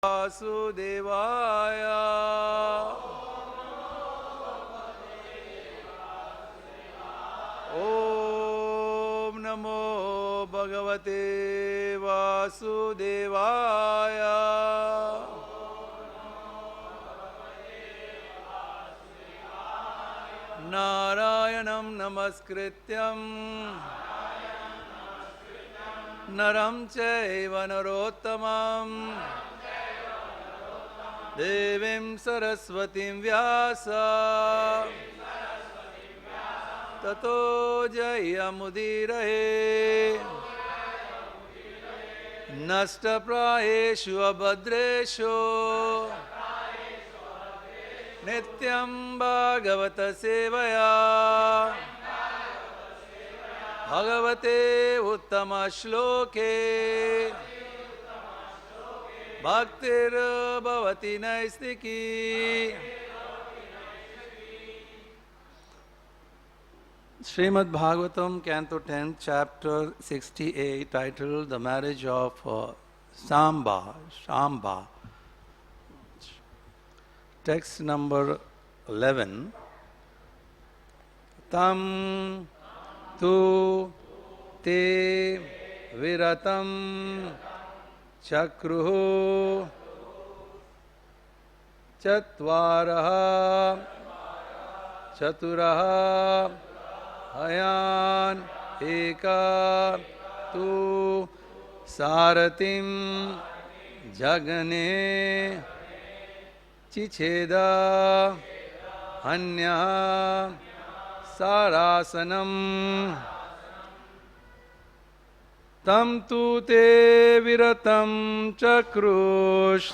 वासुदेवाय ओम नमो भगवते वासुदेवाय नारायणं नमस्कृत्यं नरं चैव नरोत्तमं देवीं सरस्वतीं व्यास ततो जयमुदीरये नष्टप्रायेषु अभद्रेषु नित्यं भागवत सेवया भगवते उत्तम श्लोके भक्तिर्भवति नैस्तिकी। Srimad Bhagavatam, Canto 10, Chapter 68, titled The Marriage of Shamba. Text number 11. Tam tu te viratham cakruḥ catvāraḥ caturaḥ hayān ekas tu sārathim jaghne cicheda anyaḥ śara-asanam tam tu te viratham cakruś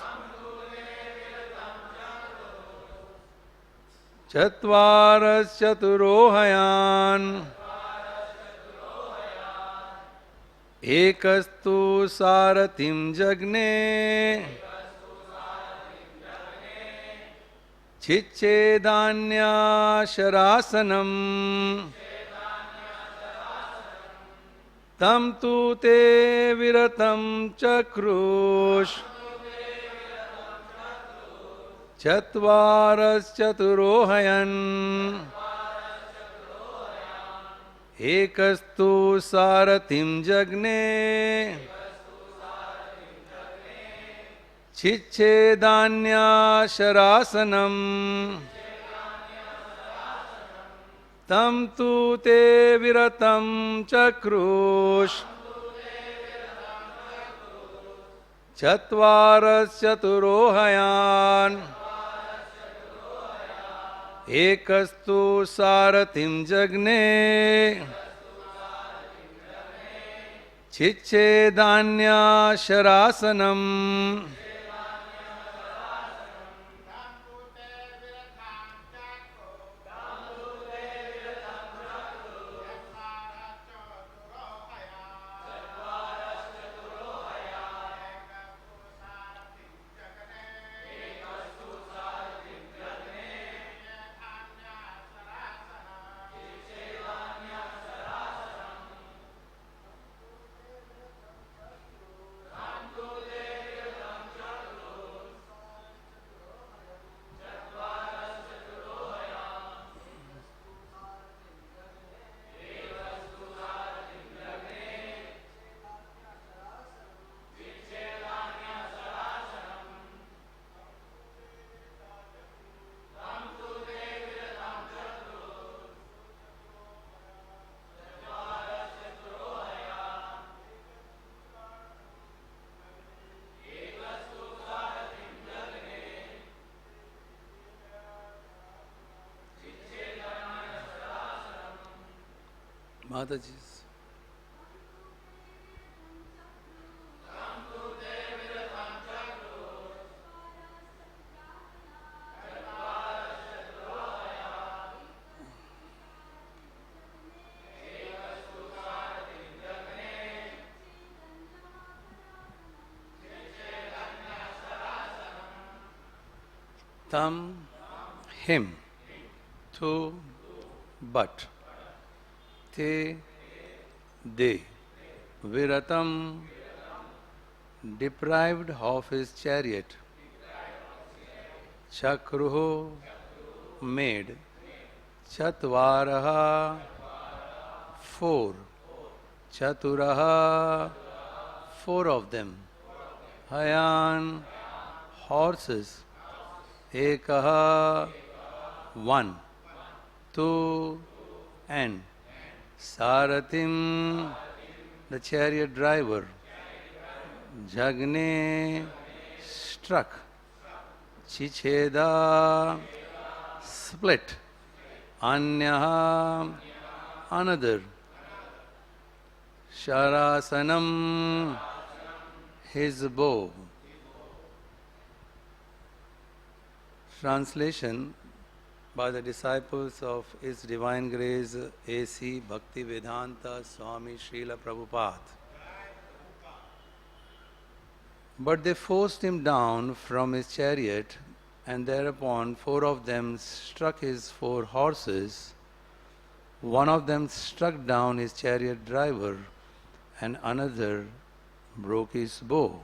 catvāraś caturo hayān ekas tu sārathim jaghne cicchedaṇyaḥ śara-asanam tam tu te viratham cakruś catvāraś caturo hayān ekas tu sārathim jaghne cicchedaṇyaḥ śarāsanam tam tu te viratham cakruś catvāraś caturo hayān ekas tu sārathim jaghne cicchedaṇyaḥ śarāsanam Mataji's. Tam, him, to, but. Te, they, viratham, deprived of his chariot. Cakruḥ made cattvāraḥ four, caturaḥ four of them, hayān horses, ekaḥ one, two and sārathim the chariot driver, jaghne struck, cicheda split, anyaḥ another, śara-asanam his bow. Translation by the disciples of His Divine Grace A.C. Bhaktivedanta Swami Srila Prabhupada. But they forced him down from his chariot, and thereupon four of them struck his four horses. One of them struck down his chariot driver, and another broke his bow.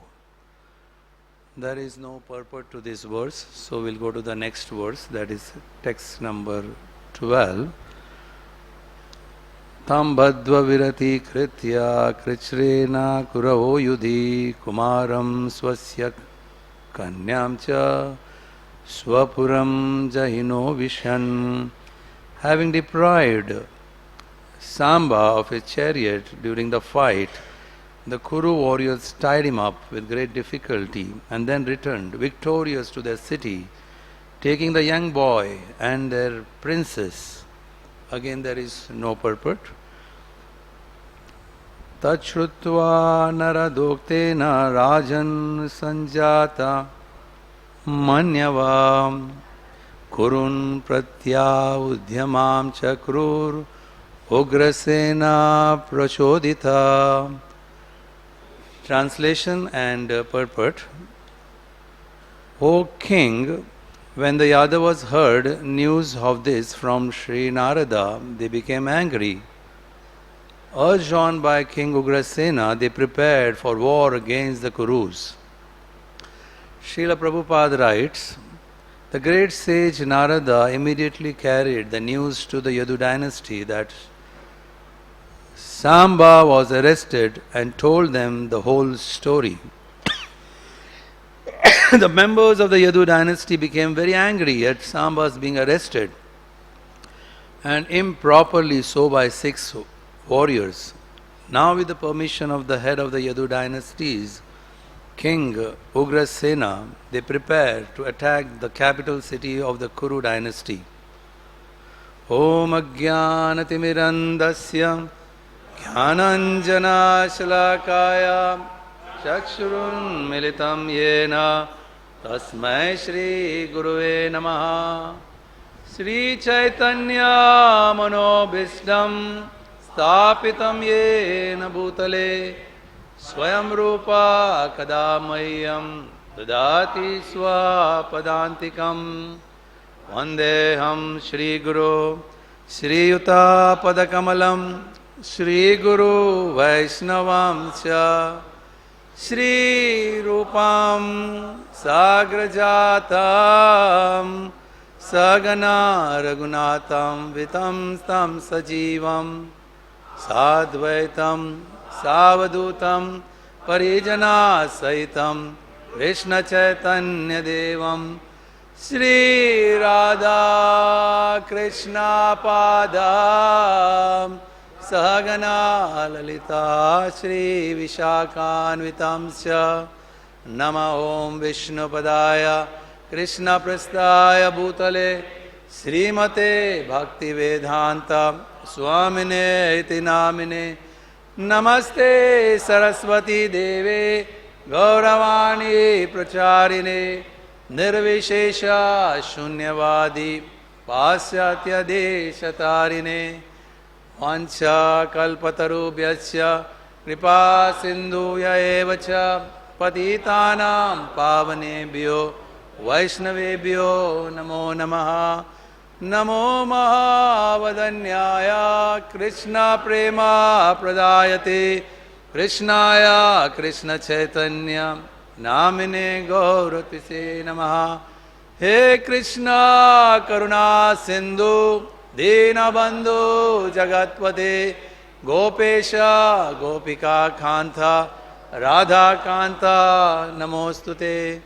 There is no purport to this verse, so we'll go to the next verse, that is text number 12. Tam badva virati kritya krichrena kuravo yudhi kumaram swasya kanyam cha swapuram jahino vishan. Having deprived Samba of his chariot during the fight, the Kuru warriors tied him up with great difficulty and then returned victorious to their city, taking the young boy and their princess. Again, there is no purport. Tachrutva naradoktena rajan sanjata manyavam kurun pratyaudyamam cakruḥ ugrasena prachodita. Translation and purport. O King, when the Yadavas heard news of this from Sri Narada, they became angry. Urged on by King Ugrasena, they prepared for war against the Kurus. Srila Prabhupada writes, the great sage Narada immediately carried the news to the Yadu dynasty that Samba was arrested and told them the whole story. The members of the Yadu dynasty became very angry at Samba's being arrested, and improperly so by 6 warriors. Now, with the permission of the head of the Yadu dynasties, King Ugrasena, they prepared to attack the capital city of the Kuru dynasty. Om Ajnanatimidandasya Jnananjana Shalakaya Chakshurun Militam Yena Tasmai Shri Guruve Namaha. Shri Chaitanya Manobhistam Stapitam Yena Bhutale Swayam Rupa Kadamayam Dadati Swapadantikam Vandeham Shri Guru Shri Yuta Padakamalam Shri Guru Vaishnavam Cha Shri Rupam Sagrajatam Sagana Raghunatam Vitam Stam Sajivam Sadvaitam Savadutam Parijana Saitam Krishna Chaitanya Devam Shri Radha Krishna Padam Sahagana Lalita Shri Vishakhanvitamsya Nama Om Vishnu Padaya Krishna Prasthaya Bhutale Srimate Bhakti Vedanta Swamine Iti Namine Namaste Saraswati Deve Gauravani Pracharine Nirvishesha Shunyavadi Pasyatya Deshatarine Vancha Kalpatarubhyasya Kripa Sindhuya Evacha Patitanam Pavanebhyo Vaishnavebhyo Namo Namaha. Namo Mahavadanyaya Krishna Prema Pradayate Krishnaya Krishna Chaitanya Namine Gauratise Namaha. He Krishna Karuna Sindhu Dinabandhu Jagatpate Gopesha Gopika Kanta Radha Kanta Namostute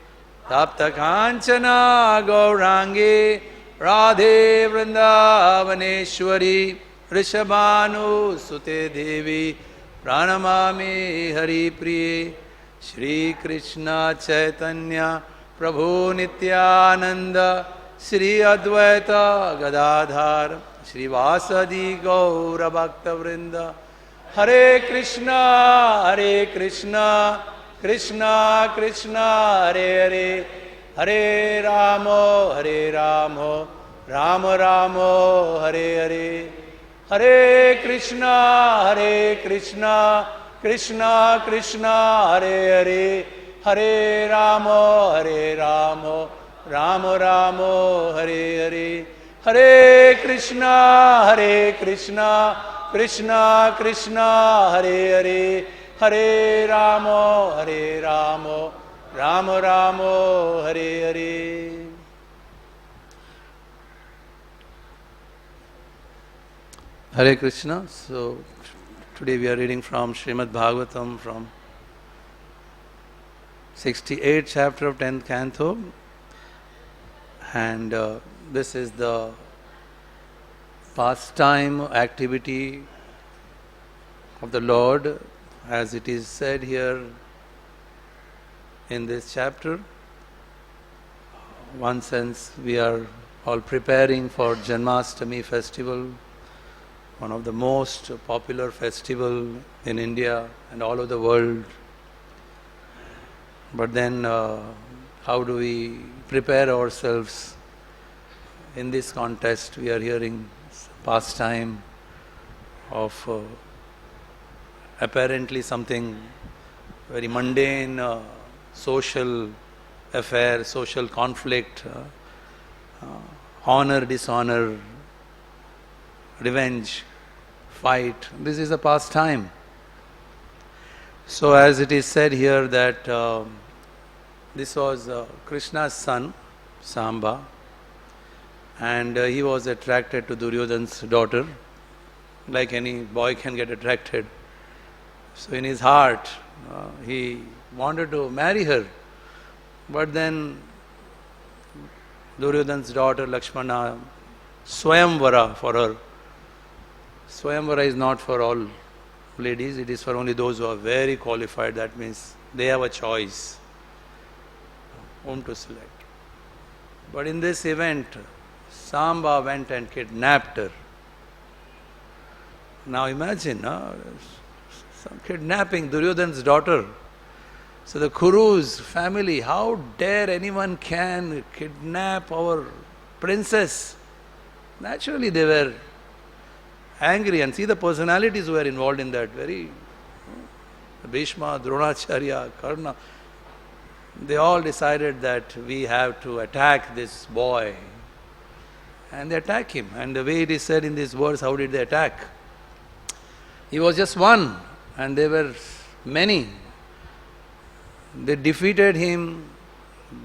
Tapta Kanchana Gaurangi Radhe Vrindavaneshwari Rishabhanu Sute Devi Pranamami Hari Priye Shri Krishna Chaitanya Prabhu Nityananda Shri Advaita Gadadhar Shri Vasadi Gaura Bhakta Vrinda Hare Krishna Krishna Krishna Hare Hare Hare Ramo Rama Ramo Hare Hare Hare Krishna Krishna Krishna Hare Hare Hare Ramo Rama Ramo Hare Hare Hare Krishna Krishna Krishna Hare Hare Hare Ramo Rama Ramo Hare Hare. Hare Krishna. So today we are reading from Srimad Bhagavatam from 68th chapter of 10th canto, and this is the pastime activity of the Lord, as it is said here in this chapter. One sense, we are all preparing for Janmashtami festival, one of the most popular festival in India and all over the world. But then how do we prepare ourselves in this contest? We are hearing pastime of apparently something very mundane, social affair, social conflict, honor, dishonor, revenge, fight. This is a pastime. So as it is said here that this was Krishna's son, Samba, and he was attracted to Duryodhana's daughter, like any boy can get attracted. So in his heart, he wanted to marry her, but then Duryodhana's daughter Lakshmana swayamvara for her. Swayamvara is not for all ladies, it is for only those who are very qualified. That means they have a choice whom to select. But in this event, Samba went and kidnapped her. Now imagine, some kidnapping Duryodhana's daughter. So the Kuru's family, how dare anyone can kidnap our princess? Naturally they were angry, and see the personalities who were involved in that. Very Bhishma, Dronacharya, Karna, they all decided that we have to attack this boy, and they attack him. And the way it is said in these words, how did they attack? He was just one and there were many. They defeated him,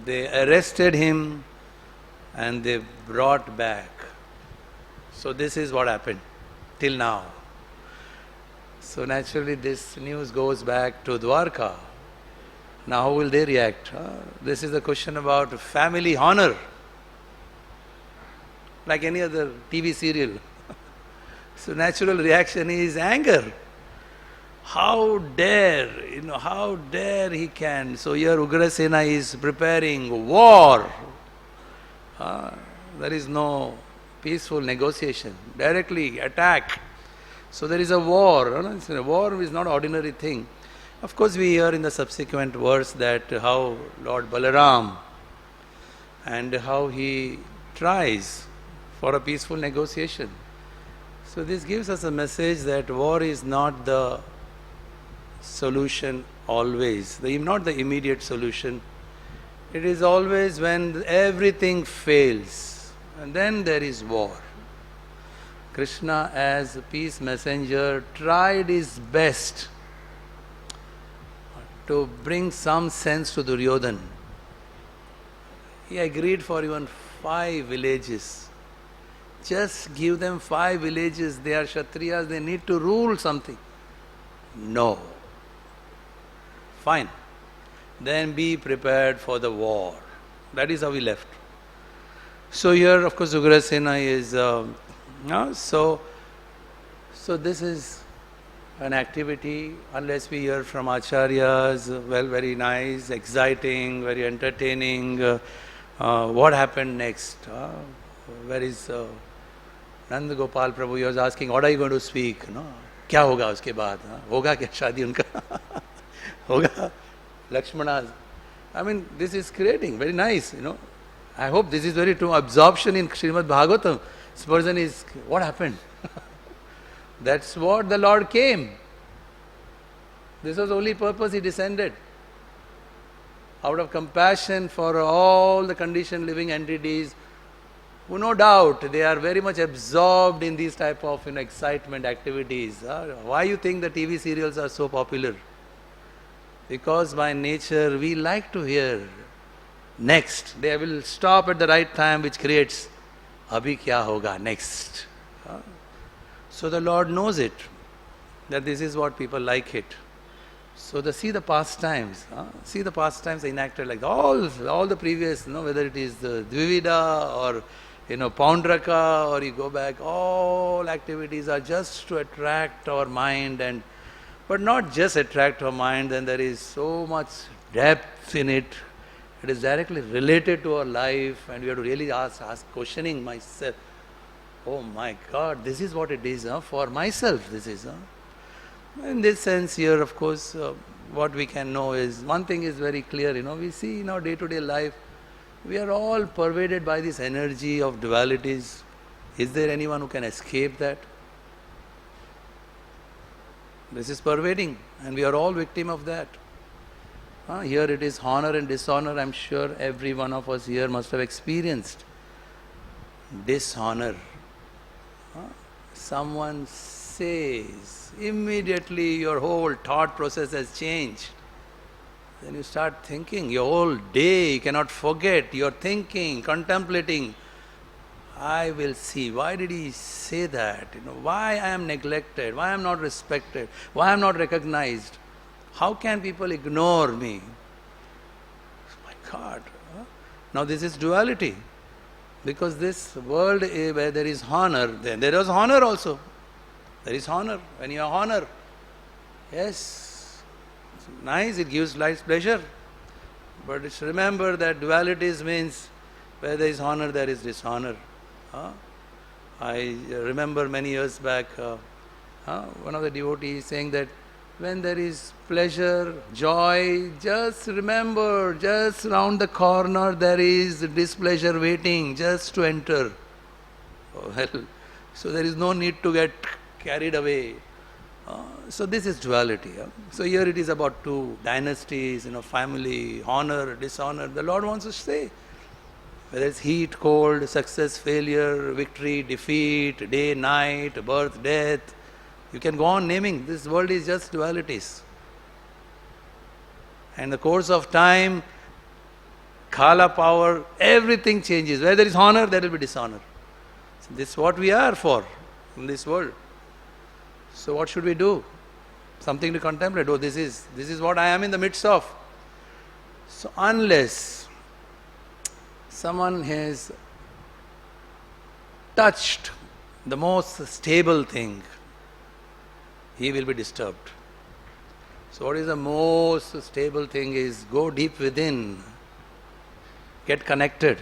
they arrested him, and they brought back. So this is what happened till now. So naturally this news goes back to Dwarka. Now how will they react? This is a question about family honor, like any other TV serial. So natural reaction is anger. How dare, how dare he can. So here Ugrasena is preparing war. There is no peaceful negotiation. Directly attack. So there is a war. War is not an ordinary thing. Of course we hear in the subsequent verse that how Lord Balaram and how he tries for a peaceful negotiation. So this gives us a message that war is not the solution always, not the immediate solution. It is always when everything fails, and then there is war. Krishna as a peace messenger tried his best to bring some sense to Duryodhan. He agreed for even 5 villages. Just give them 5 villages, they are Kshatriyas, they need to rule something. No. Fine. Then be prepared for the war. That is how he left. So here, of course, Ugrasena is... So this is an activity, unless we hear from Acharyas, well, very nice, exciting, very entertaining. What happened next? Where is Nand Gopal Prabhu? He was asking, what are you going to speak? No? क्या होगा उसके बाद? होगा क्या शादी उनका? होगा Lakshmana's. I mean, this is creating, very nice, I hope this is very true. Absorption in Srimad Bhagavatam. This person is, what happened? That's what the Lord came. This was the only purpose he descended. Out of compassion for all the conditioned living entities, who no doubt they are very much absorbed in these type of excitement activities. Why you think the TV serials are so popular? Because by nature we like to hear next. They will stop at the right time, which creates abhi kya hoga next. So the Lord knows it, that this is what people like it. So see the pastimes. See the pastimes enacted like all the previous, whether it is the Dvivida or Paundraka, or you go back, all activities are just to attract our mind, but not just attract our mind, then there is so much depth in it. It is directly related to our life, and we have to really ask questioning myself. Oh my God, this is what it is for myself. This is. In this sense here, of course, what we can know is, one thing is very clear, we see in our day-to-day life, we are all pervaded by this energy of dualities. Is there anyone who can escape that? This is pervading, and we are all victim of that. Here it is honor and dishonor. I am sure every one of us here must have experienced dishonor. Someone says, immediately your whole thought process has changed. Then you start thinking, your whole day you cannot forget, you are thinking, contemplating. I will see, why did he say that? Why I am neglected, why I am not respected, why I am not recognized? How can people ignore me? My God. Now this is duality. Because this world where there is honor, then there is honor also. There is honor. When you have honor, yes, it's nice, it gives life pleasure. But it's remember that dualities means where there is honor, there is dishonor. I remember many years back, one of the devotees saying that when there is pleasure, joy, just remember, just round the corner there is displeasure waiting just to enter. Well, so there is no need to get carried away. So this is duality. So here it is about 2 dynasties, family, honor, dishonor. The Lord wants to say, whether it's heat, cold, success, failure, victory, defeat, day, night, birth, death. You can go on naming. This world is just dualities. And in the course of time, Kala power, everything changes. Where there is honor, there will be dishonor. So this is what we are for in this world. So what should we do? Something to contemplate. Oh, this is what I am in the midst of. So unless someone has touched the most stable thing, he will be disturbed. So what is the most stable thing is go deep within, get connected.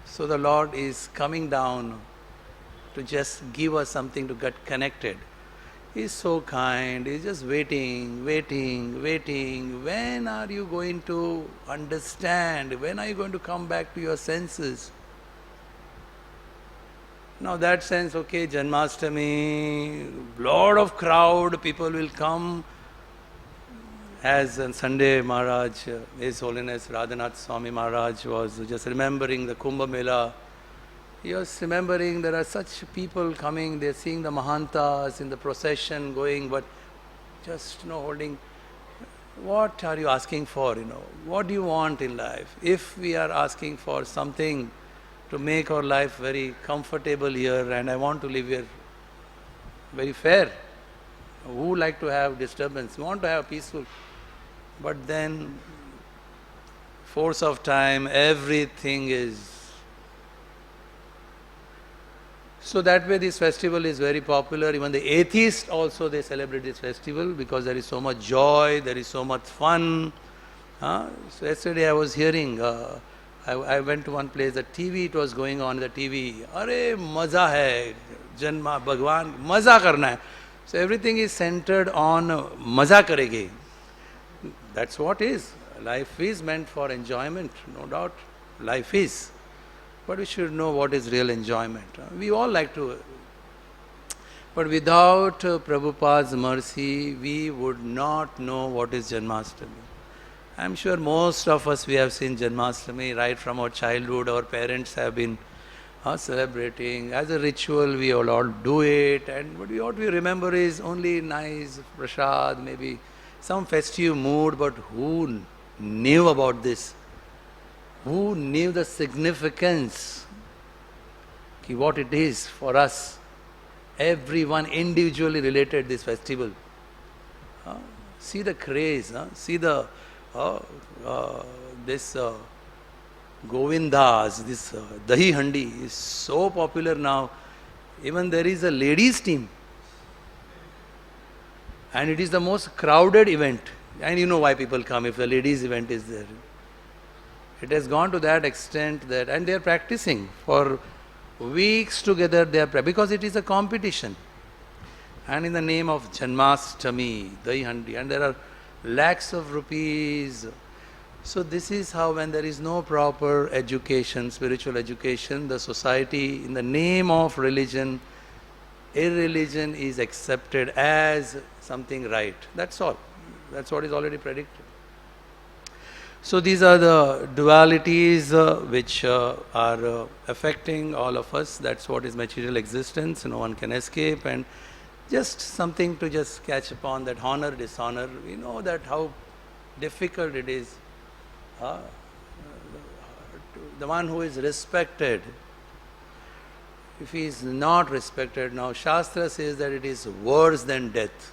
So the Lord is coming down to just give us something to get connected. He is so kind, he is just waiting. When are you going to understand? When are you going to come back to your senses? Now that sense, okay, Janmashtami, lot of crowd, people will come. As on Sunday, Maharaj, His Holiness Radhanath Swami Maharaj was just remembering the Kumbh Mela. He was remembering there are such people coming, they are seeing the Mahantas in the procession going, but just holding. what are you asking for, What do you want in life? If we are asking for something to make our life very comfortable here, and I want to live here very fair, who like to have disturbance? We want to have peaceful. But then, force of time, everything is... So that way this festival is very popular. Even the atheists also, they celebrate this festival because there is so much joy, there is so much fun. So yesterday I was hearing, I went to one place, the TV, it was going on the TV. Arey, maza hai, Janma, Bhagwan, maza karna hai. So everything is centered on maza karege. That's what is. Life is meant for enjoyment, no doubt. Life is. But we should know what is real enjoyment. We all like to. But without Prabhupada's mercy, we would not know what is Janmashtami. I am sure most of us, we have seen Janmashtami right from our childhood. Our parents have been celebrating. As a ritual, we all do it. And what we remember is only nice prasad, maybe some festive mood. But who knew about this? Who knew the significance, what it is for us? Everyone individually related this festival. See the craze, see the this Govindas, this Dahi Handi is so popular now. Even there is a ladies' team, and it is the most crowded event. And you know why people come if the ladies' event is there. It has gone to that extent that, and they are practicing for weeks together. Because it is a competition, and in the name of Janmashtami, Dahi Handi, and there are lakhs of rupees. So this is how, when there is no proper education, spiritual education, the society, in the name of religion, irreligion is accepted as something right. That's all. That's what is already predicted. So these are the dualities which are affecting all of us. That's what is material existence. No one can escape. And just something to just catch upon, that honor, dishonor. We know that how difficult it is. The one who is respected, if he is not respected, now Shastra says that it is worse than death.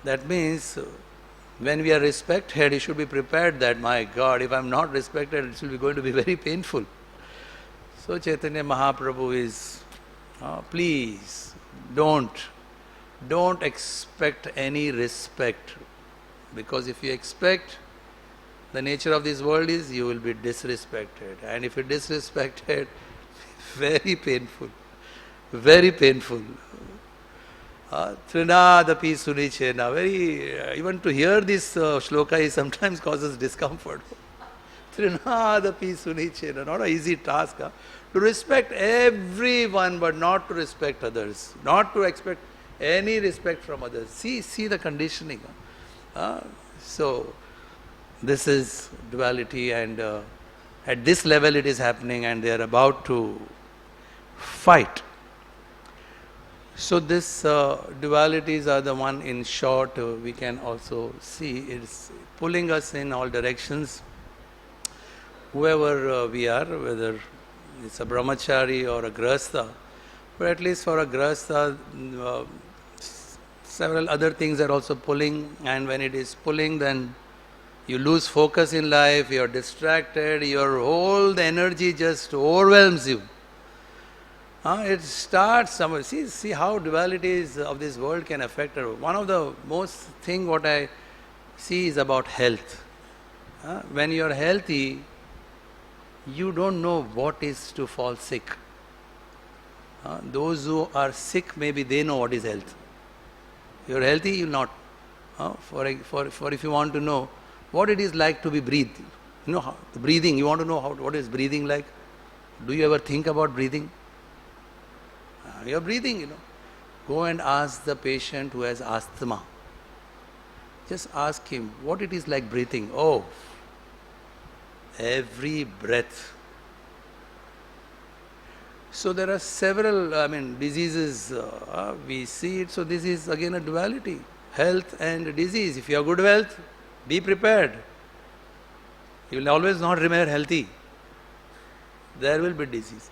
That means, when we are respected, you should be prepared that, my God, if I am not respected, it will be going to be very painful. So Chaitanya Mahaprabhu is, please, don't expect any respect. Because if you expect, the nature of this world is you will be disrespected. And if you are disrespected, very painful, very painful. Trinadapi sunichena. Very, even to hear this shloka is sometimes causes discomfort. Trinadapi sunichena. Not an easy task. To respect everyone, but not to respect others. Not to expect any respect from others. See the conditioning. So, this is duality, and at this level it is happening, and they are about to fight. So this dualities are the one, in short, we can also see it's pulling us in all directions. Whoever we are, whether it's a brahmachari or a grahastha, but at least for a grahastha, several other things are also pulling, and when it is pulling, then you lose focus in life, you are distracted, your whole the energy just overwhelms you. It starts somewhere. See how dualities of this world can affect her. One of the most thing what I see is about health. When you are healthy, you don't know what is to fall sick. Those who are sick, maybe they know what is health. You are healthy, you will not. For if you want to know what it is like to be breathed, how, the breathing. You want to know what is breathing like? Do you ever think about breathing? You are breathing, Go and ask the patient who has asthma. Just ask him what it is like breathing. Oh, every breath. So there are several, diseases, we see it. So this is again a duality. health and disease. If you have good health, be prepared. You will always not remain healthy. There will be disease.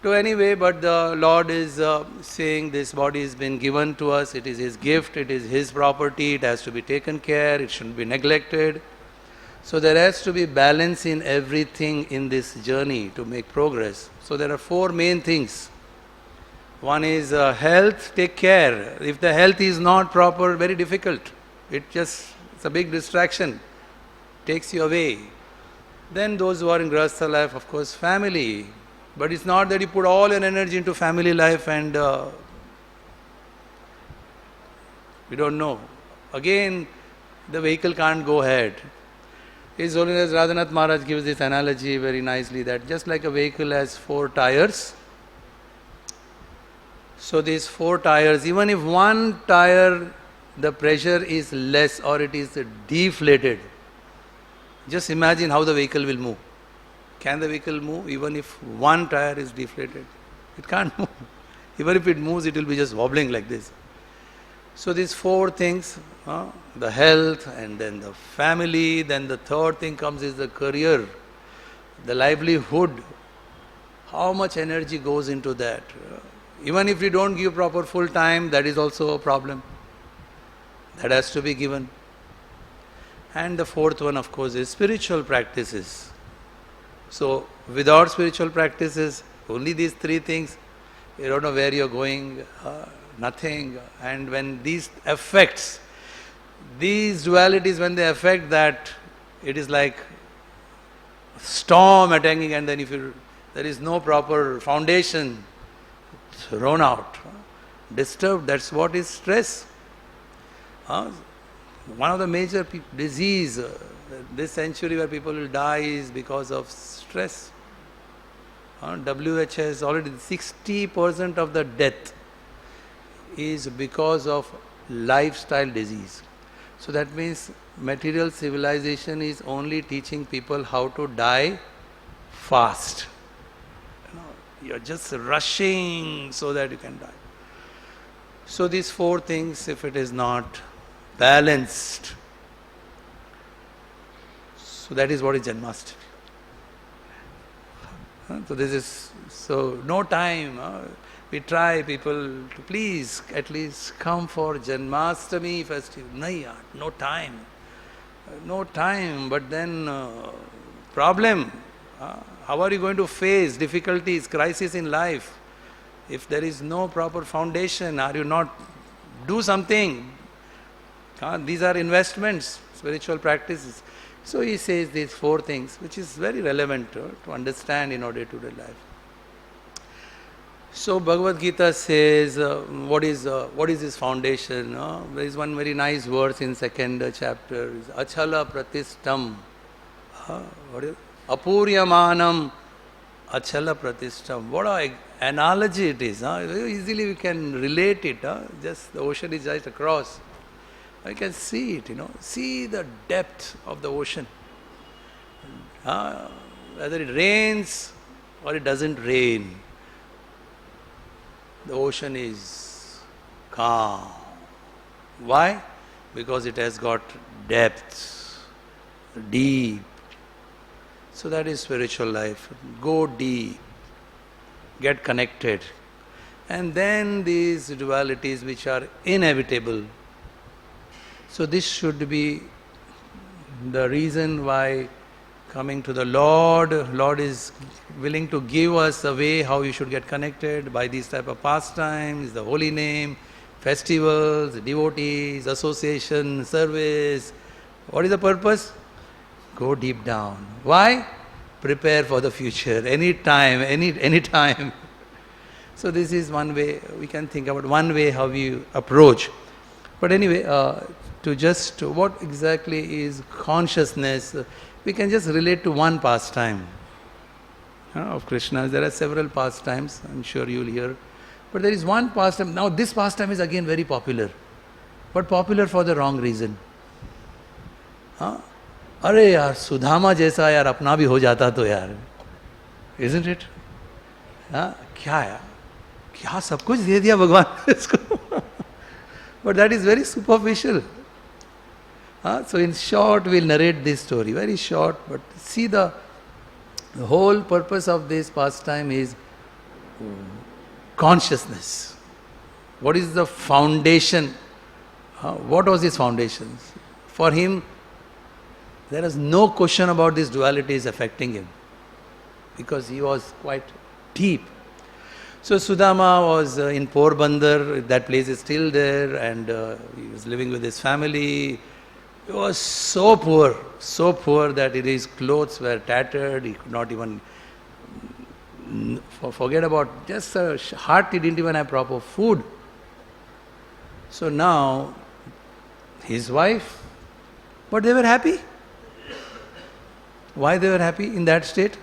So anyway, but the Lord is saying this body has been given to us, it is His gift, it is His property, it has to be taken care, it shouldn't be neglected. So there has to be balance in everything in this journey to make progress. So there are four main things. One is health, take care. If the health is not proper, very difficult. It's a big distraction, takes you away. Then those who are in Grahastha life, of course, family. But it's not that you put all your energy into family life and we don't know. Again, the vehicle can't go ahead. His Holiness Radhanath Maharaj gives this analogy very nicely that just like a vehicle has 4 tires, so these 4 tires, even if one tire, the pressure is less or it is deflated, just imagine how the vehicle will move. Can the vehicle move even if one tire is deflated? It can't move. Even if it moves, it will be just wobbling like this. So these 4 things, the health and then the family, then the third thing comes is the career, the livelihood. How much energy goes into that? Even if you don't give proper full time, that is also a problem. That has to be given. And the fourth one, of course, is spiritual practices. So without spiritual practices, only these 3 things, you don't know where you're going, nothing. And when these affects, these dualities, when they affect that, it is like storm attacking, and then if there is no proper foundation, thrown out, disturbed, that's what is stress. One of the major disease this century where people will die is because of stress. WHO has already 60% of the death is because of lifestyle disease. So that means material civilization is only teaching people how to die fast. You're just rushing so that you can die. So these 4 things, if it is not balanced, so that is what is Janmashtami. So no time. We try people to please at least come for Janmashtami festival. No time. No time, but then problem. How are you going to face difficulties, crisis in life? If there is no proper foundation, are you not do something? These are investments, spiritual practices. So he says these 4 things, which is very relevant to understand in our day-to-day life. So Bhagavad Gita says, what is this foundation? There is one very nice verse in 2nd chapter, achala pratistham. What is it? Apuryamanam achala pratistham. What an analogy it is. Very easily we can relate it. Just the ocean is just across. I can see it, see the depth of the ocean. Whether it rains or it doesn't rain, the ocean is calm. Why? Because it has got depth, deep. So that is spiritual life. Go deep, get connected. And then these dualities which are inevitable. So this should be the reason why coming to the Lord is willing to give us a way how you should get connected by these type of pastimes, the holy name, festivals, devotees, association, service. What is the purpose? Go deep down. Why? Prepare for the future, any time. So this is one way we can think about, one way how we approach. But anyway, what exactly is consciousness? We can just relate to one pastime of Krishna. There are several pastimes, I'm sure you will hear. But there is one pastime. Now this pastime is again very popular. But popular for the wrong reason. अरे यार सुदामा जैसा यार अपना भी हो जाता तो यार, isn't it? क्या यार, क्या सब कुछ दे दिया भगवान ने इसको. But that is very superficial. So in short, we'll narrate this story. Very short, but see the whole purpose of this pastime is consciousness. What is the foundation? What was his foundations? For him, there is no question about this duality is affecting him, because he was quite deep. So Sudama was in Porbandar, that place is still there, and he was living with his family. He was so poor that his clothes were tattered, he could not even, forget about just a heart, he didn't even have proper food. So now, his wife, but they were happy. Why they were happy in that state?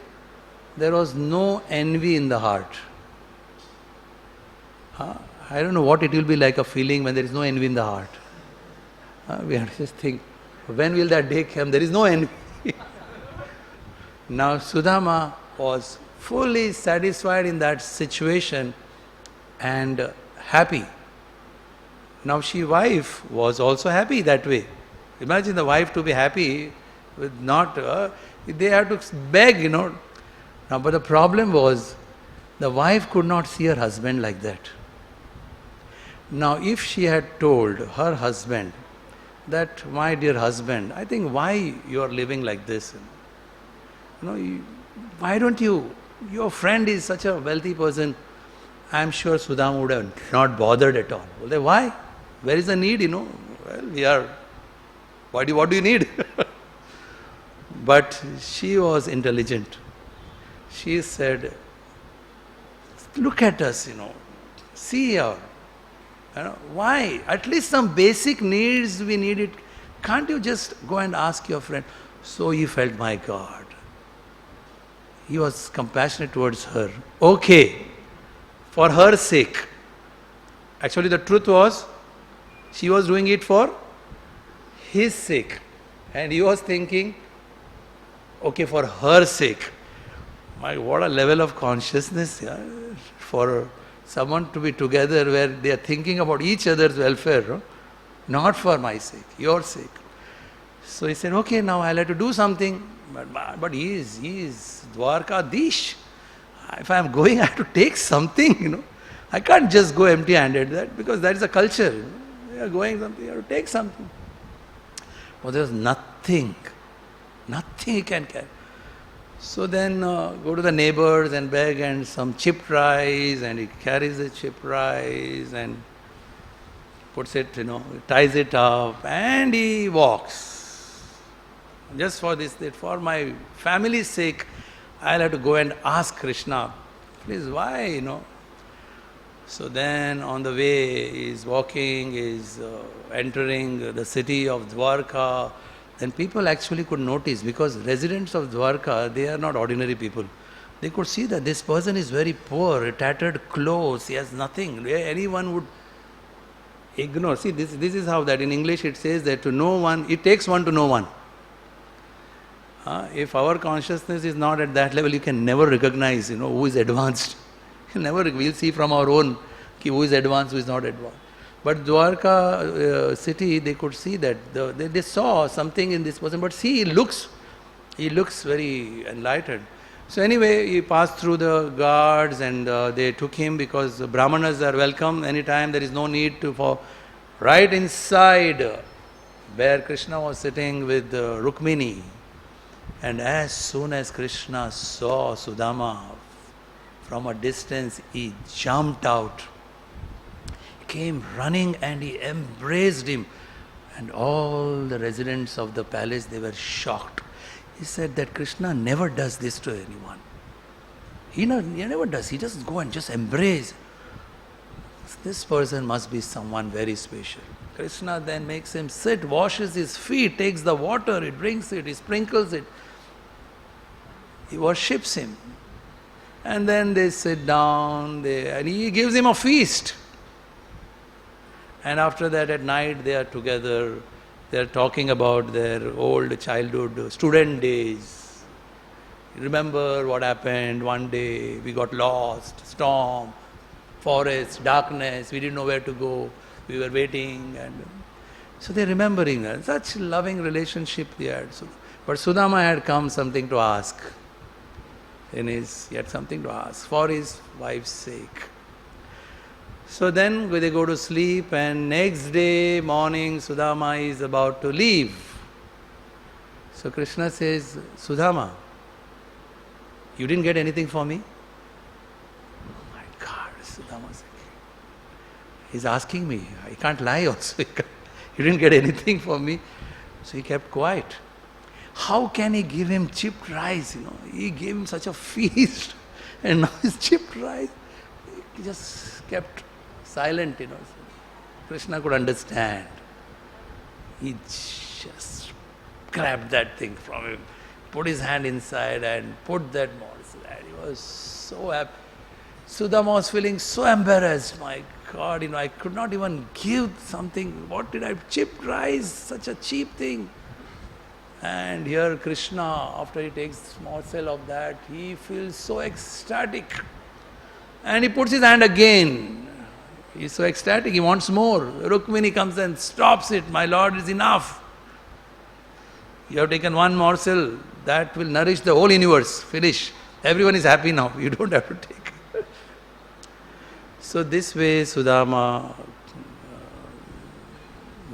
There was no envy in the heart. I don't know what it will be like a feeling when there is no envy in the heart. We have to just think, when will that day come? There is no envy. Now Sudama was fully satisfied in that situation and happy. Now wife was also happy that way. Imagine the wife to be happy with not, they had to beg, Now, but the problem was, the wife could not see her husband like that. Now, if she had told her husband that, my dear husband, I think why you are living like this? Why don't you, your friend is such a wealthy person, I am sure Sudama would have not bothered at all. Why? Where is the need, Well, we are, what do you need? But she was intelligent. She said, look at us, see her. Why? At least some basic needs we need it. Can't you just go and ask your friend? So he felt, my God. He was compassionate towards her. Okay, for her sake. Actually, the truth was, she was doing it for his sake. And he was thinking, okay, for her sake. What a level of consciousness, for someone to be together where they are thinking about each other's welfare, not for my sake, your sake. So he said, okay, now I'll have to do something. But he is Dwarkadish. If I am going, I have to take something, I can't just go empty-handed, because that is a culture. You are going something, you have to take something. Well, there was nothing he can carry. So then go to the neighbors and beg and some chipped rice, and he carries the chipped rice and puts it, ties it up, and he walks. Just for this, that for my family's sake, I'll have to go and ask Krishna, please, why, So then on the way, he's walking, he's entering the city of Dwarka. Then people actually could notice, because residents of Dwarka, they are not ordinary people. They could see that this person is very poor, tattered clothes, he has nothing. Anyone would ignore. See, this is how that in English it says that to know one, it takes one to know one. If our consciousness is not at that level, you can never recognize, who is advanced. We'll see from our own who is advanced, who is not advanced. But Dwarka city, they could see that, they saw something in this person, but see, he looks very enlightened. So anyway, he passed through the guards, and they took him, because Brahmanas are welcome anytime, there is no need for. Right inside where Krishna was sitting with Rukmini, and as soon as Krishna saw Sudama from a distance, he jumped out, came running, and he embraced him. And all the residents of the palace, they were shocked. He said that Krishna never does this to anyone. He never does. He just go and just embrace. This person must be someone very special. Krishna then makes him sit, washes his feet, takes the water, he drinks it, he sprinkles it. He worships him. And then they sit down, and he gives him a feast. And after that, at night, they are together. They are talking about their old childhood, student days. Remember what happened one day, we got lost, storm, forest, darkness, we didn't know where to go. we were waiting, and so they're remembering such loving relationship they had. So, but Sudama had come something to ask. He had something to ask for his wife's sake. So then they go to sleep, and next day morning Sudama is about to leave. So Krishna says, Sudama, you didn't get anything for me? Oh my God, Sudama said, he's asking me. I can't lie also. You didn't get anything for me. So he kept quiet. How can he give him chipped rice? He gave him such a feast, and now his chipped rice. He just kept silent. Krishna could understand. He just grabbed that thing from him, put his hand inside, and put that morsel. And he was so happy. Sudama was feeling so embarrassed. My God, I could not even give something. What did I? Chipped rice, such a cheap thing. And here Krishna, after he takes morsel of that, he feels so ecstatic. And he puts his hand again. He's so ecstatic, he wants more. Rukmini comes and stops it. My Lord, is enough. You have taken one morsel, that will nourish the whole universe. Finish. Everyone is happy now. You don't have to take. So this way Sudama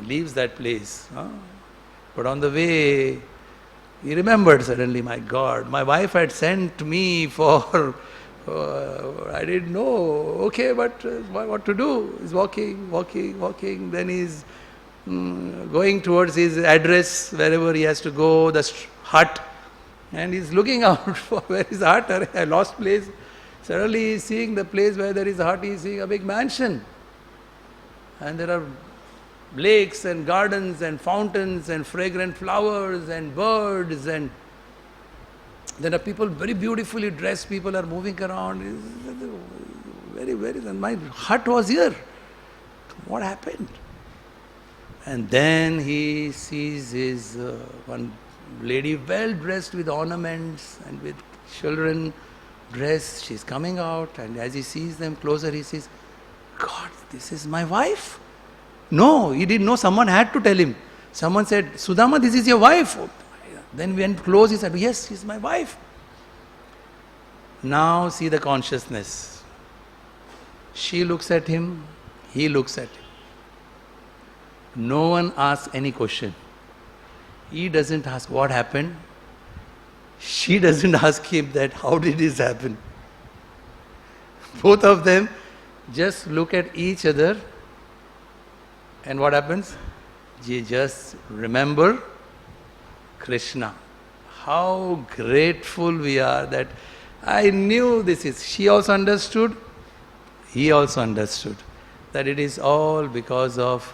leaves that place. But on the way, he remembered suddenly, my God, my wife had sent me for, I didn't know, okay, but what to do? He's walking, then he's going towards his address, wherever he has to go, the hut, and he's looking out for where is the hut. I lost place. Suddenly he's seeing the place where there is a hut, he's seeing a big mansion. And there are lakes and gardens and fountains and fragrant flowers and birds, and there are people, very beautifully dressed people are moving around. And my hut was here. What happened? And then he sees his one lady well dressed with ornaments and with children dressed. She's coming out, and as he sees them closer, he says, God, this is my wife. No, he didn't know. Someone had to tell him. Someone said, Sudama, this is your wife. Then when close, he said, yes, she's my wife. Now see the consciousness. She looks at him, he looks at him. No one asks any question. He doesn't ask what happened. She doesn't ask him that how did this happen. Both of them just look at each other. And what happens? You just remember Krishna. How grateful we are that I knew this is. She also understood, he also understood that it is all because of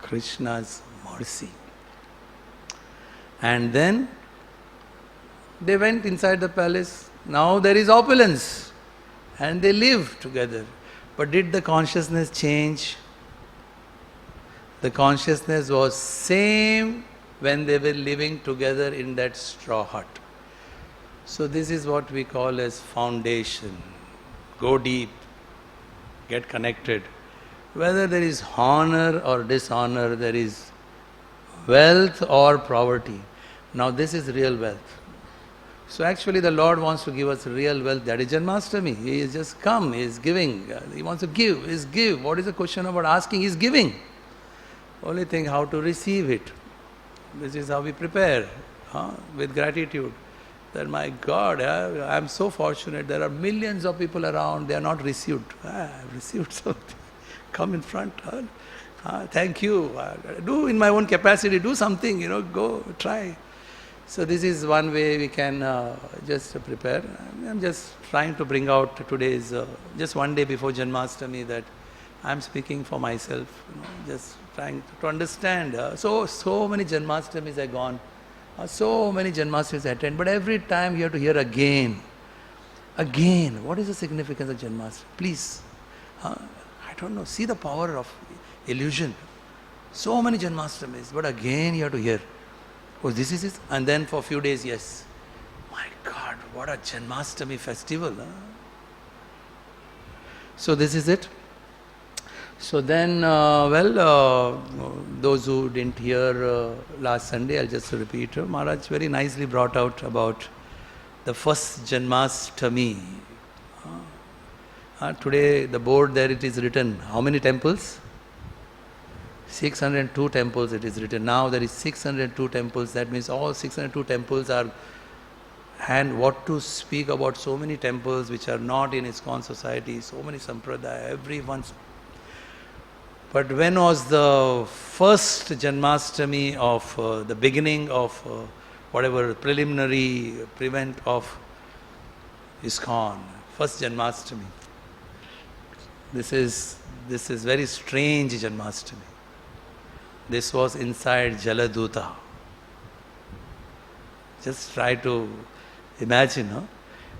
Krishna's mercy. And then they went inside the palace. Now there is opulence. And they live together. But did the consciousness change? The consciousness was same when they were living together in that straw hut. So this is what we call as foundation. Go deep, get connected. Whether there is honor or dishonor, there is wealth or poverty. Now this is real wealth. So actually the Lord wants to give us real wealth. That is Janmashtami. He is just come, He is giving. He wants to give, He is give. What is the question about asking? He is giving. Only thing how to receive it. This is how we prepare with gratitude. That my God, I am so fortunate. There are millions of people around. They are not received. I have received something. Come in front. Thank you. Do in my own capacity. Do something. Go try. So this is one way we can just prepare. I am just trying to bring out today's just one day before Janmashtami that I am speaking for myself. Just trying to understand. So many Janmashtamis are gone. So many Janmashthamis attend, but every time you have to hear again. Again, what is the significance of Janmashtami? Please, I don't know, see the power of illusion. So many Janmashtamis, but again you have to hear. Oh, this is it? And then for a few days, yes. My God, what a Janmashtami festival. So this is it. So then, those who didn't hear last Sunday, I'll just repeat. Maharaj very nicely brought out about the first Janmashtami. Today, the board there it is written, how many temples? 602 temples it is written. Now there is 602 temples. That means all 602 temples are, and what to speak about so many temples which are not in ISKCON society, so many sampradaya, everyone's. But when was the first Janmashtami of the beginning of whatever preliminary prevent of ISKCON? First Janmashtami. This is very strange Janmashtami. This was inside Jaladuta. Just try to imagine.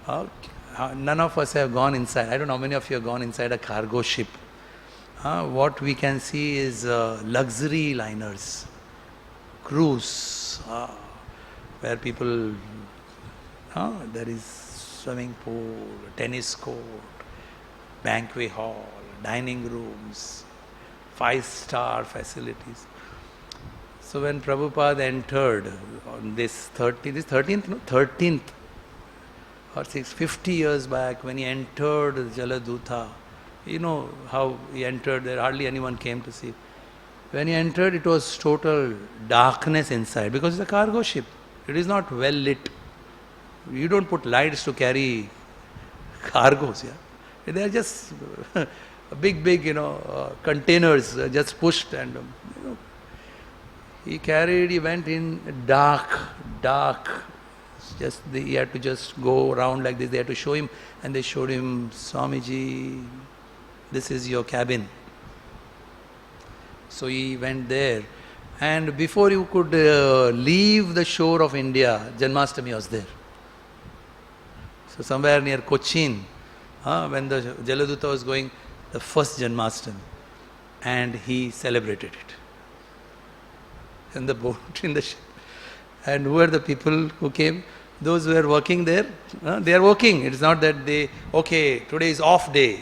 None of us have gone inside. I don't know how many of you have gone inside a cargo ship. What we can see is luxury liners, cruise, where people, there is swimming pool, tennis court, banquet hall, dining rooms, 5-star facilities. So when Prabhupada entered on this 13th or 50 years back, when he entered Jaladuta, you know how he entered, there hardly anyone came to see. When he entered, it was total darkness inside because it's a cargo ship. It is not well lit. You don't put lights to carry cargoes. Yeah, they are just big, containers just pushed, and he went in dark. He had to just go around like this. They had to show him, and they showed him, Swamiji, this is your cabin. So he went there, and before you could leave the shore of India, Janmashtami was there. So somewhere near Cochin, when the Jaladuta was going, the first Janmashtami, and he celebrated it in the boat, in the ship. And who are the people who came? Those who are working there, they are working. It is not that today is off day,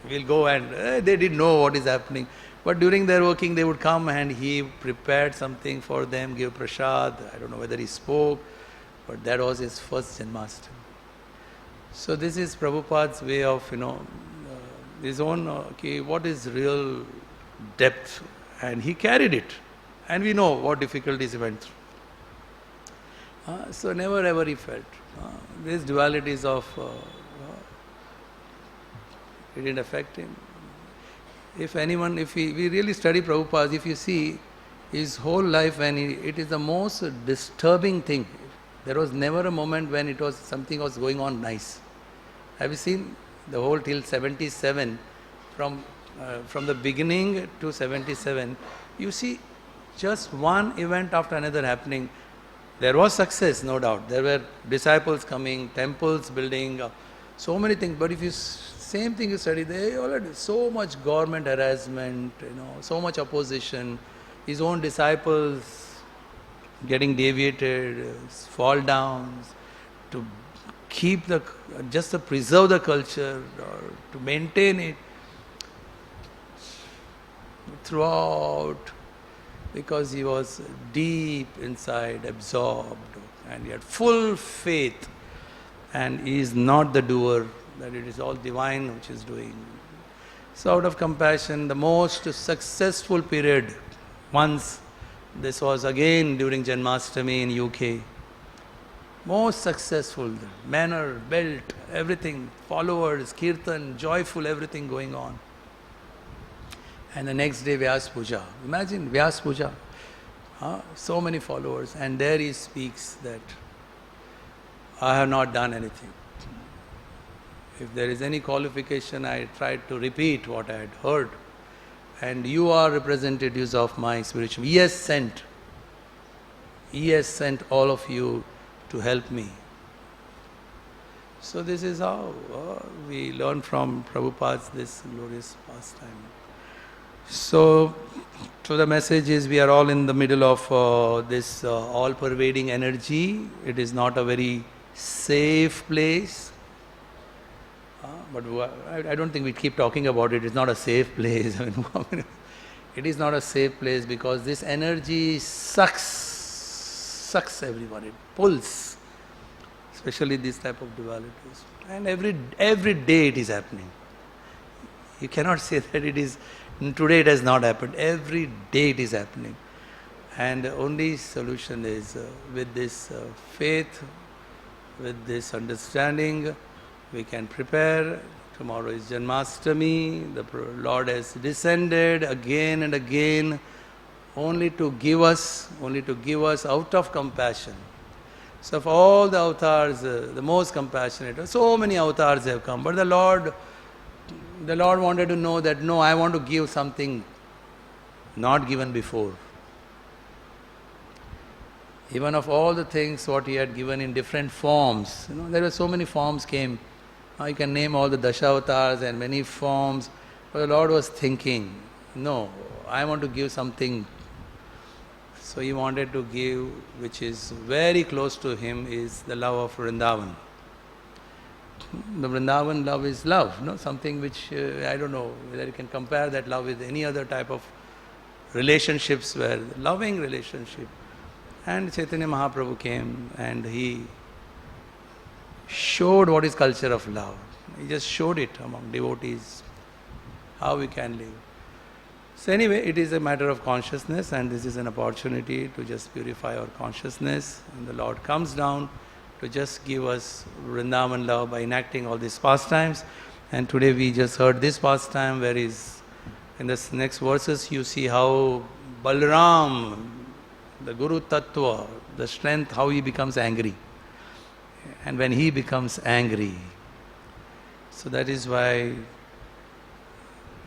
we'll go, and they didn't know what is happening. But during their working, they would come and he prepared something for them, give prasad. I don't know whether he spoke, but that was his first Janmashtami. So this is Prabhupada's way of, his own, what is real depth, and he carried it. And we know what difficulties he went through. So never ever he felt. These dualities of, it didn't affect him. If we really study Prabhupada, if you see his whole life, it is the most disturbing thing. There was never a moment when something was going on nice. Have you seen the whole till 77, from the beginning to 77, you see just one event after another happening. There was success, no doubt. There were disciples coming, temples building, so many things. But if same thing you study, they already so much government harassment, so much opposition, his own disciples getting deviated, fall downs, to keep just to preserve the culture or to maintain it throughout, because he was deep inside, absorbed, and he had full faith, and he is not the doer, that it is all divine which is doing. So out of compassion, the most successful period, once, this was again during Janmashtami in UK, most successful, manner, belt, everything, followers, kirtan, joyful, everything going on. And the next day, Vyas Puja. Imagine Vyas Puja. So many followers. And there he speaks that, I have not done anything. If there is any qualification, I tried to repeat what I had heard. And you are representatives of my spiritual. He has sent all of you to help me. So this is how we learn from Prabhupada's this glorious pastime. So the message is, we are all in the middle of this all-pervading energy. It is not a very safe place. But I don't think we keep talking about it. It's not a safe place. I mean, it is not a safe place because this energy sucks everyone. It pulls, especially this type of dualities. And every day it is happening. You cannot say that it is today it has not happened. Every day it is happening. And the only solution is with this faith, with this understanding, we can prepare. Tomorrow is Janmashtami. The Lord has descended again and again only to give us out of compassion. So of all the avatars, the most compassionate, so many avatars have come, but the Lord wanted to know that, no, I want to give something not given before. Even of all the things what He had given in different forms, there were so many forms came. You can name all the Dashavatars and many forms, but the Lord was thinking, no, I want to give something. So He wanted to give, which is very close to Him, is the love of Vrindavan. The Vrindavan love is love, something which I don't know whether you can compare that love with any other type of relationships, where loving relationship. And Chaitanya Mahaprabhu came and He showed what is culture of love. He just showed it among devotees, how we can live. So anyway, it is a matter of consciousness, and this is an opportunity to just purify our consciousness. And the Lord comes down to just give us Vrindavan love by enacting all these pastimes. And today we just heard this pastime, where is in the next verses you see how Balaram, the Guru Tattva, the strength, how he becomes angry. And when he becomes angry, so that is why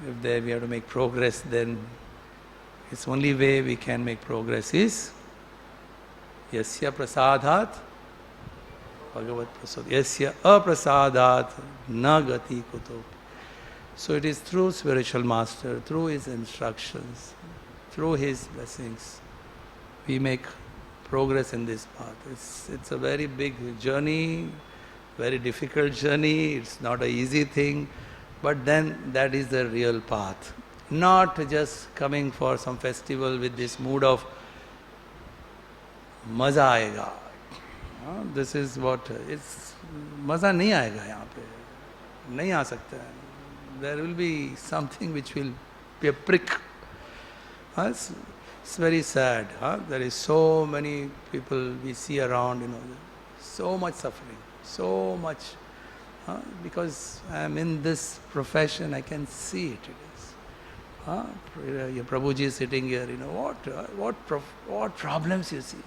if there we have to make progress, then it's only way we can make progress is yasya prasadhat bhagavat prasad yasya aprasadat na gati kuto. So it is through spiritual master, through his instructions, through his blessings, we make progress in this path. It's a very big journey, very difficult journey. It's not an easy thing, but then that is the real path. Not just coming for some festival with this mood of maza aayega. This is what it's maza nahi aayega yahan pe. Nahi aa sakta hai. There will be something which will be a prick. It's very sad. There is so many people we see around, so much suffering, so much. Because I am in this profession, I can see it. Your Prabhuji is sitting here, what problems you see.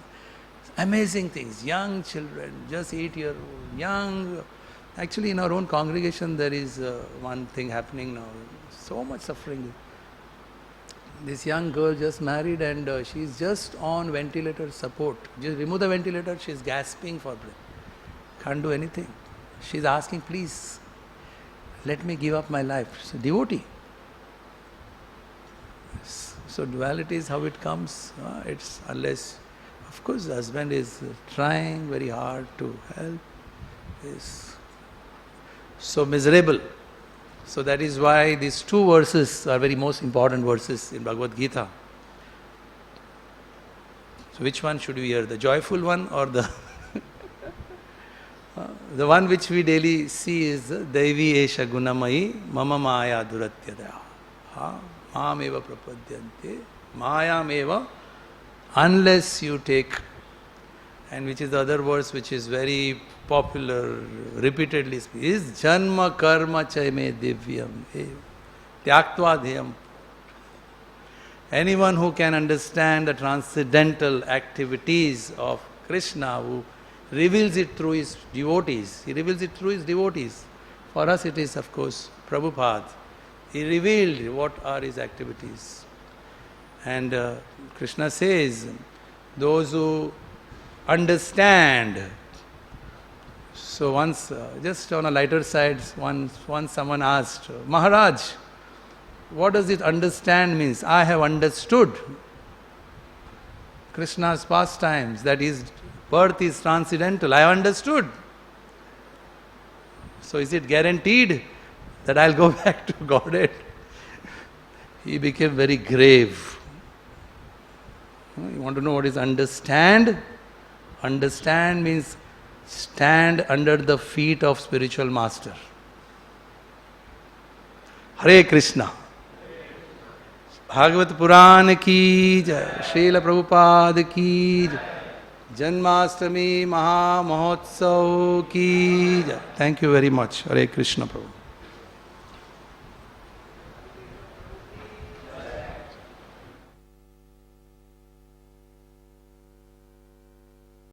Amazing things. Young children, just 8-year-old, young. Actually, in our own congregation, there is one thing happening now. So much suffering. This young girl just married and she is just on ventilator support. Just remove the ventilator, she is gasping for breath. Can't do anything. She is asking, please, let me give up my life. She's a devotee. So duality is how it comes. It's unless, of course, the husband is trying very hard to help. Is so miserable. So that is why these two verses are very most important verses in Bhagavad Gita. So which one should we hear? The joyful one or the the one which we daily see is Devi Esha Gunamayi Mama Maya Duratyadaya. Maam eva prapadyante Mayam eva, unless you take, and which is the other verse which is very popular, repeatedly is Janma Karma Chaime Divyam Tyaktva Dhyam. Anyone who can understand the transcendental activities of Krishna, who reveals it through his devotees. He reveals it through his devotees. For us it is, of course, Prabhupada. He revealed what are his activities. And Krishna says, those who understand. So once, just on a lighter side, once someone asked, Maharaj, what does it understand means? I have understood Krishna's pastimes, that his birth is transcendental. I have understood. So is it guaranteed that I'll go back to Godhead? He became very grave. You want to know what is understand? Understand means stand under the feet of spiritual master. Hare Krishna. Bhagavad Puran ki jai. Srila Prabhupada ki jai. Janmashtami Maha Mahotsav ki jai. Thank you very much. Hare Krishna Prabhu.